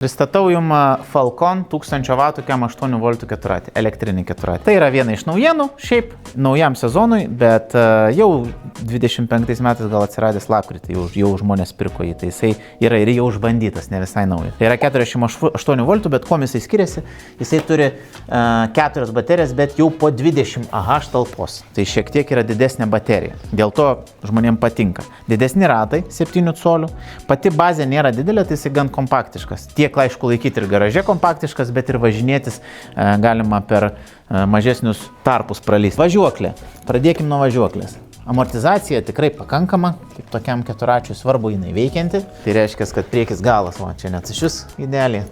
Pristatau jums Falcon 1000 W kem 8 V keturratį, elektrinį keturratį. Tai yra viena iš naujienų, šiaip naujam sezonui, bet jau 25 metais gal atsiradęs lapkritį, jau žmonės pirko jį, tai jisai yra ir jau išbandytas, ne visai naujas. Tai yra 48 V, bet kuo jisai skiriasi, jisai turi 4 baterijas, bet jau po 20 Ah talpos. Tai šiek tiek yra didesnė baterija, dėl to žmonėms patinka. Didesni ratai, 7 colių, pati bazė nėra didelė, tai jisai gan kompaktiškas. Tiek aišku laikyti ir garaže kompaktiškas, bet ir važinėtis galima per mažesnius tarpus pralysti. Važiuoklė. Pradėkim nuo važiuoklės. Amortizacija tikrai pakankama, kaip tokiam keturračiui svarbu jinai veikianti. Tai reiškia, kad priekis galas, o čia net šis idealiai.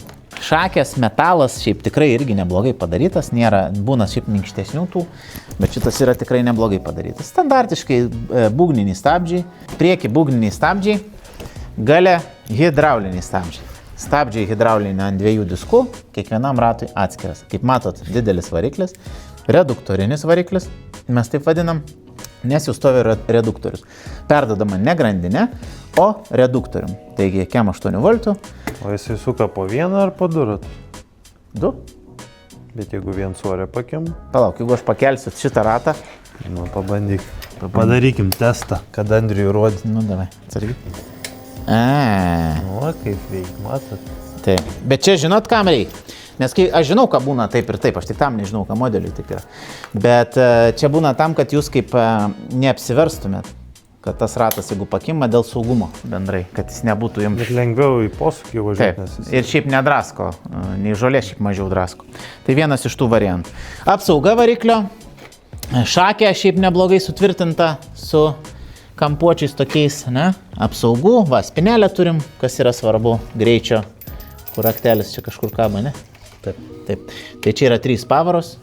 Šakės, metalas šiaip tikrai irgi neblogai padarytas, būna šiaip minkštesnių tų, bet šitas yra tikrai neblogai padarytas. Standartiškai būgniniai stabdžiai, prieki būgniniai stabdžiai, gale hidrauliniai stabdžiai. Stabdžiai hidrauliniai ant 2 diskų, kiekvienam ratui atskiras. Kaip matot, didelis variklis, reduktorinis variklis, mes taip vadinam, nes jau stovi reduktorius. Perdodama ne grandinė, o reduktorium. Taigi, kem 8 V. O jisai suka po vieną ar po 2 ratus? 2. Bet jeigu vien svorio pakim? Palauk, jeigu aš pakelsiu šitą ratą. Nu, pabandyk. Padarykim testą, kad Andriui rodyti. Nu, davai, atsargiai. Nu, kaip veik, matot. Taip. Bet čia žinot, kam reikia? Nes aš žinau, ką būna taip ir taip, aš tik tam nežinau, ką modeliui taip yra. Bet čia būna tam, kad jūs kaip neapsiverstumėt, kad tas ratas, jeigu pakimba, dėl saugumo bendrai, kad jis nebūtų jums... Bet lengviau į posūkį važiuoti. Taip, ir šiaip nedrasko, nei žolė šiaip mažiau drasko. Tai vienas iš tų variantų. Apsauga variklio, šakė šiaip neblogai sutvirtinta su kampuočiais tokiais, ne? Apsaugų, va, spinelę turim, kas yra svarbu, greičio, kur raktelis čia kažkur kaba, ne? Taip, taip. Tai čia yra 3 pavaros,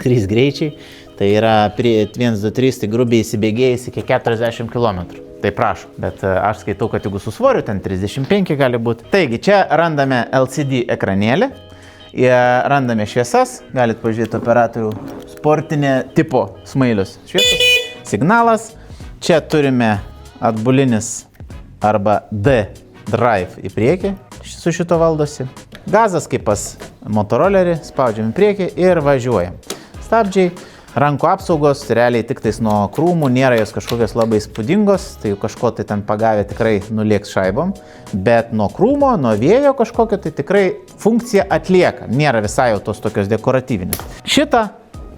3 greičiai, tai yra 1, 2, 3, tai grubiai įsibėgėjęs iki 40 km. Tai prašau, bet aš skaitau, kad jeigu su svoriu, ten 35 gali būti. Taigi, čia randame LCD ekranėlį, randame šviesas, galit pažiūrėti operatorių sportinė tipo smailius šviesas, signalas. Čia turime atbulinis arba D-drive į priekį, su šito valdosi. Gazas kaip pas motorolerį, spaudžiam į priekį ir važiuojam. Stabdžiai, rankų apsaugos, realiai tik tais nuo krūmų, nėra jos kažkokios labai spūdingos, tai kažko tai ten pagavę tikrai nulėks šaibom, bet nuo krūmo, nuo vėjo kažkokio tai tikrai funkcija atlieka, nėra visai jau tos tokios dekoratyvinės. Šitą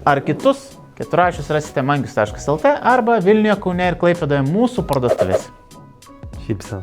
ar kitus keturračius rasite mankius.lt arba Vilniuje, Kaune ir Klaipėdoje mūsų parduotuvėse. Šypsena.